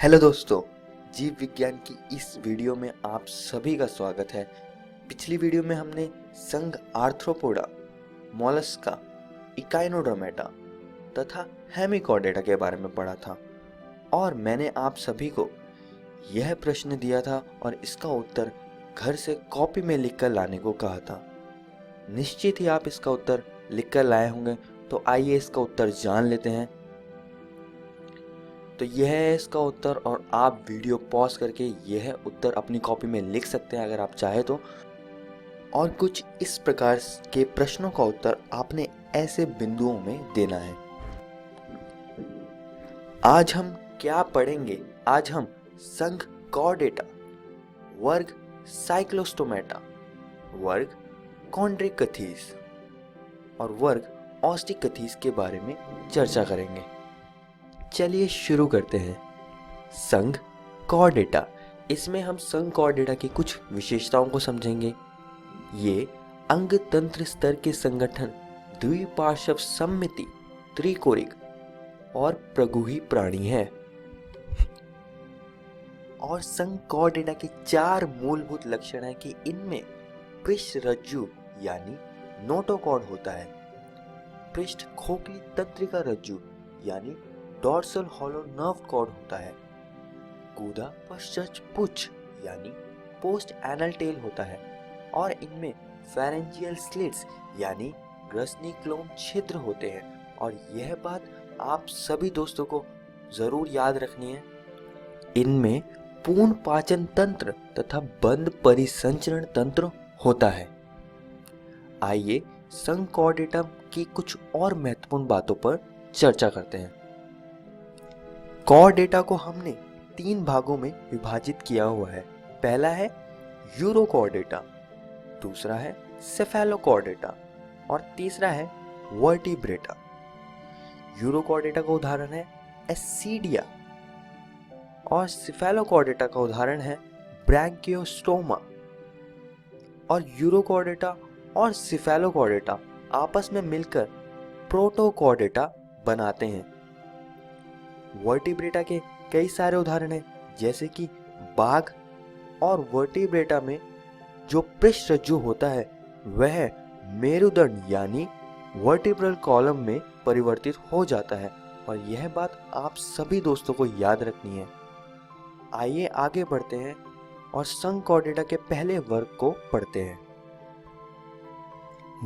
Hello दोस्तों, जीव विज्ञान की इस वीडियो में आप सभी का स्वागत है। पिछली वीडियो में हमने संघ आर्थ्रोपोडा, मोलस्का, इकाइनोडर्मेटा तथा हेमिकॉर्डेटा के बारे में पढ़ा था और मैंने आप सभी को यह प्रश्न दिया था और इसका उत्तर घर से कॉपी में लिखकर लाने को कहा था। निश्चित ही आप इसका उत्तर लिखकर लाए होंगे, तो आइए इसका उत्तर जान लेते हैं। तो यह है इसका उत्तर और आप वीडियो पॉज करके यह उत्तर अपनी कॉपी में लिख सकते हैं अगर आप चाहे तो। और कुछ इस प्रकार के प्रश्नों का उत्तर आपने ऐसे बिंदुओं में देना है। आज हम क्या पढ़ेंगे? आज हम संघ कॉर्डेटा, वर्ग साइक्लोस्टोमेटा, वर्ग कॉन्ड्रिकथीस और वर्ग ऑस्टिकथीस के बारे में चर्चा करेंगे। चलिए शुरू करते हैं। संघ कॉर्डेटा, इसमें हम संघ कॉर्डेटा की कुछ विशेषताओं को समझेंगे। ये अंग तंत्र स्तर के संगठन, द्विपार्श्व सममिति, त्रिकोणिक और प्रगुही प्राणी है। और संघ कॉर्डेटा के 4 मूलभूत लक्षण है कि इनमें पृष्ठ रज्जु यानी नोटोकॉर्ड होता है, पृष्ठ खोखली तंत्रिका रज्जु यानी डॉर्सल हॉलो नर्व कॉर्ड होता है, गूदा पश्चज पुच्छ यानी पोस्ट एनल टेल होता है और इनमें फेरेंजियल स्लिट्स यानी ग्रसनी क्लोम छिद्र होते हैं। और यह बात आप सभी दोस्तों को जरूर याद रखनी है, इनमें पूर्ण पाचन तंत्र तथा बंद परिसंचरण तंत्र होता है। आइए संघ कॉर्डेटा की कुछ और महत्वपूर्ण बातों पर चर्चा करते हैं। कॉर्डेटा को हमने 3 भागों में विभाजित किया हुआ है। पहला है यूरोकॉर्डेटा, दूसरा है सेफेलोकॉर्डेटा और तीसरा है वर्टिब्रेटा। यूरोकॉर्डेटा का उदाहरण है एस्सीडिया और सेफेलोकॉर्डेटा का उदाहरण है ब्रैंकियोस्टोमा। और यूरोकॉर्डेटा और सेफेलोकॉर्डेटा आपस में मिलकर प्रोटोकॉर्डेटा बनाते हैं। वर्टिब्रेटा के कई सारे उदाहरण हैं, जैसे कि बाघ और वर्टिब्रेटा में जो पृष्ठ रज्जु होता है वह मेरुदंड यानी वर्टिब्रल कॉलम में परिवर्तित हो जाता है और यह बात आप सभी दोस्तों को याद रखनी है। आइए आगे बढ़ते हैं और संघ कॉर्डेटा के पहले वर्ग को पढ़ते हैं।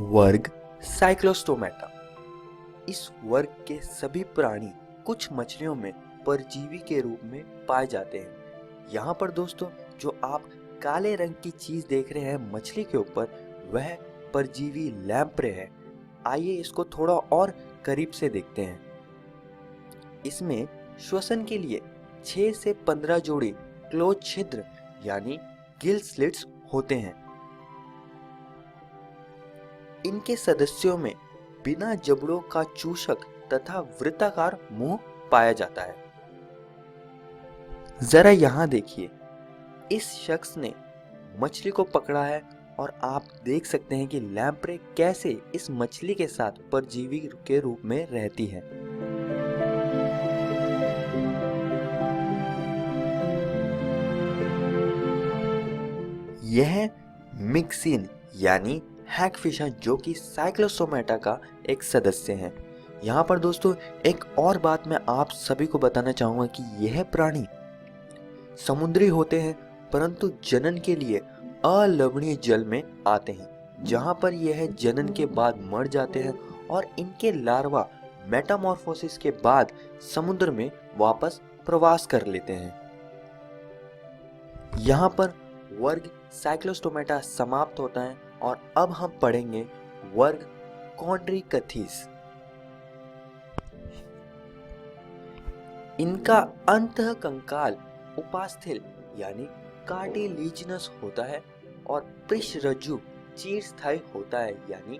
वर्ग साइक्लोस्टोमेटा। इस वर्ग के सभी प्राणी कुछ मछलियों में परजीवी के रूप में पाए जाते हैं। यहाँ पर दोस्तों जो आप काले रंग की चीज देख रहे हैं मछली के ऊपर, वह परजीवी लैम्प्रे है। आइए इसको थोड़ा और करीब से देखते हैं। इसमें श्वसन के लिए 6 से 15 जोड़ी क्लोज छिद्र यानी गिल स्लिट्स होते हैं। इनके सदस्यों में बिना जबड़ों का चूषक तथा वृत्ताकार मुंह पाया जाता है। जरा यहां देखिए, इस शख्स ने मछली को पकड़ा है और आप देख सकते हैं कि लैम्प्रे कैसे इस मछली के साथ परजीवी के रूप में रहती है। यह मिक्सिन यानी हैगफिश है, जो कि साइक्लोस्टोमेटा का एक सदस्य है। यहाँ पर दोस्तों एक और बात मैं आप सभी को बताना चाहूंगा कि यह प्राणी समुद्री होते हैं, परंतु जनन के लिए अलवणीय जल में आते हैं, जहाँ पर यह जनन के बाद मर जाते हैं और इनके लार्वा मेटामॉर्फोसिस के बाद समुद्र में वापस प्रवास कर लेते हैं। यहाँ पर वर्ग साइक्लोस्टोमेटा समाप्त होता है और अब हम पढ़ेंगे वर्ग कॉन्ड्रिकथीस। इनका अंतः कंकाल उपास्थल यानी कार्टिलेजिनस होता है और पृष्ठ रज्जु चिरस्थायी होता है, यानी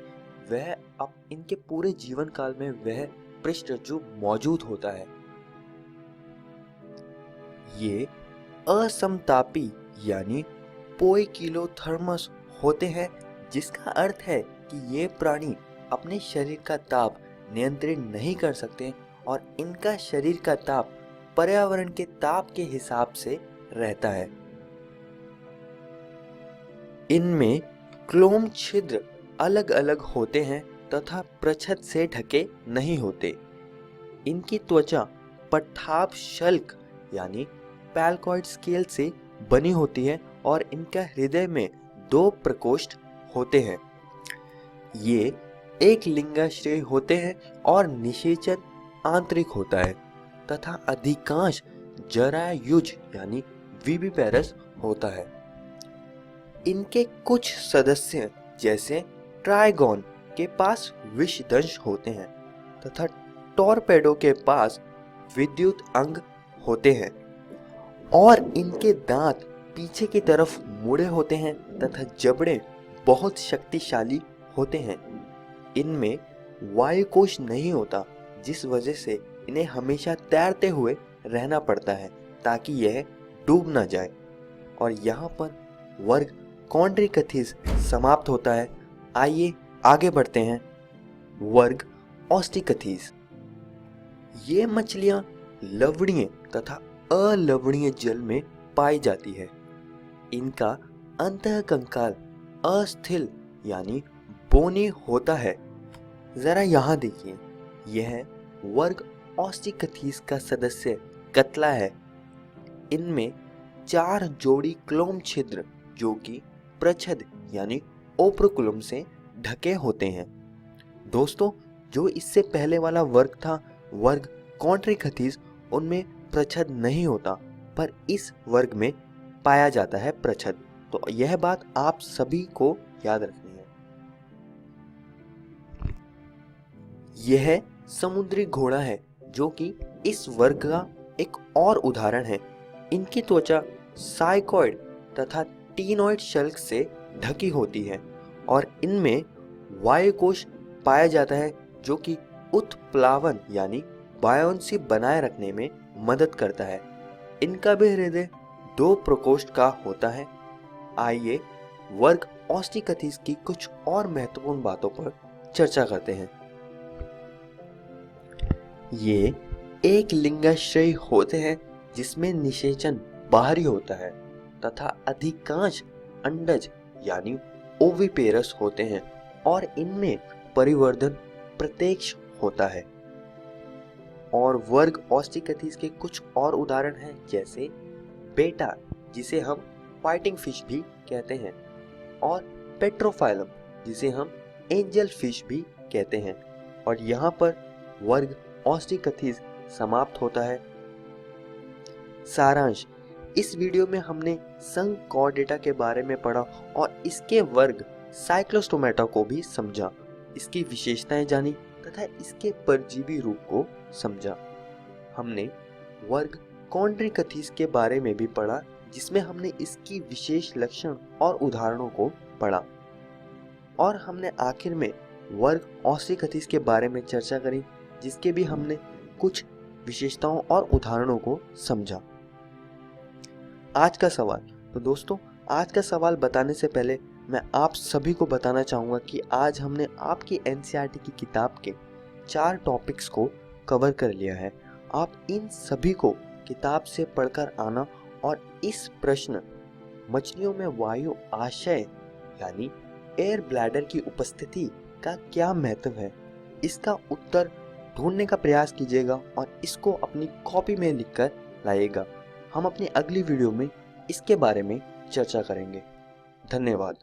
वह अब इनके पूरे जीवन काल में वह पृष्ठ रज्जु मौजूद होता है। ये असमतापी यानी पोइकिलोथर्मस होते हैं, जिसका अर्थ है कि ये प्राणी अपने शरीर का ताप नियंत्रित नहीं कर सकते और इनका शरीर का ताप पर्यावरण के ताप के हिसाब से रहता है। इनमें क्लोम छिद्र अलग अलग होते हैं तथा प्रच्छद से ढके नहीं होते। इनकी त्वचा पठाभ शल्क यानी पैलकॉइड स्केल से बनी होती है और इनका हृदय में 2 प्रकोष्ठ होते हैं। ये एक लिंगाश्रयी होते हैं और निषेचन आंतरिक होता है तथा अधिकांश जरायुज यानी विविपेरस होता है। इनके कुछ सदस्य जैसे ट्राइगोन के पास विषदंश होते हैं तथा टॉर्पेडो के पास विद्युत अंग होते हैं और इनके दांत पीछे की तरफ मुड़े होते हैं तथा जबड़े बहुत शक्तिशाली होते हैं। इनमें वायुकोश नहीं होता, जिस वजह से इन्हें हमेशा तैरते हुए रहना पड़ता है ताकि यह डूब ना जाए। और यहाँ पर वर्ग कॉन्ड्रिकथिस समाप्त होता है। आइए आगे बढ़ते हैं। वर्ग ऑस्टिकथिस। ये मछलियां लवणीय तथा अलवणीय जल में पाई जाती है। इनका अंतःकंकाल अस्थिल यानी बोनी होता है। जरा यहाँ देखिए, यह वर्ग ऑस्टिकथिस का सदस्य कतला है। इनमें 4 जोड़ी क्लोम छिद्र जो कि प्रच्छद यानी ओप्रकुलम से ढके होते हैं। दोस्तों, जो इससे पहले वाला वर्ग था वर्ग कॉन्ट्रिकथिस, उनमें प्रच्छद नहीं होता, पर इस वर्ग में पाया जाता है प्रच्छद। तो यह बात आप सभी को याद रखनी है। यह समुद्री घोड़ा है जो कि इस वर्ग का एक और उदाहरण है। इनकी त्वचा साइकोइड तथा टीनोइड शल्क से ढकी होती है और इनमें वायुकोश पाया जाता है जो कि उत्प्लावन यानी बायोन्सी बनाए रखने में मदद करता है। इनका भी हृदय 2 प्रकोष्ठ का होता है। आइए वर्ग ऑस्टिकथिस की कुछ और महत्वपूर्ण बातों पर चर्चा करते हैं। ये एक लिंगाश्रयी होते हैं जिसमें निषेचन बाहरी होता है तथा अधिकांश अंडज यानी ओविपेरस होते हैं और इनमें परिवर्धन प्रत्यक्ष होता है। और वर्ग ऑस्टिकथिस के कुछ और उदाहरण हैं, जैसे बेटा जिसे हम फाइटिंग फिश भी कहते हैं और पेट्रोफाइलम जिसे हम एंजल फिश भी कहते हैं। और यहाँ पर वर्ग ऑस्टिकथिस समाप्त होता है। सारांश, इस वीडियो में हमने संघ कॉर्डेटा के बारे में पढ़ा और इसके वर्ग साइक्लोस्टोमेटा को भी समझा, इसकी विशेषताएं जानी तथा इसके परजीवी रूप को समझा। हमने वर्ग कॉन्ड्रिकथिस के बारे में भी पढ़ा, जिसमें हमने इसकी विशेष लक्षण और उदाहरणों को पढ़ा। और हमने आखिर में वर्ग ऑस्टिकथिस के बारे में चर्चा करी, जिसके भी हमने कुछ विशेषताओं और उदाहरणों को समझा। आज का सवाल, तो दोस्तों आज का सवाल बताने से पहले मैं आप सभी को बताना चाहूँगा कि आज हमने आपकी एनसीईआरटी की किताब के 4 टॉपिक्स को कवर कर लिया है। आप इन सभी को किताब से पढ़कर आना और इस प्रश्न मछलियों में वायु आशय यानी एयर ब्लैडर की उपस्थिति का क्या महत्व है, इसका उत्तर ढूंढने का प्रयास कीजिएगा और इसको अपनी कॉपी में लिखकर लाइएगा। हम अपनी अगली वीडियो में इसके बारे में चर्चा करेंगे। धन्यवाद।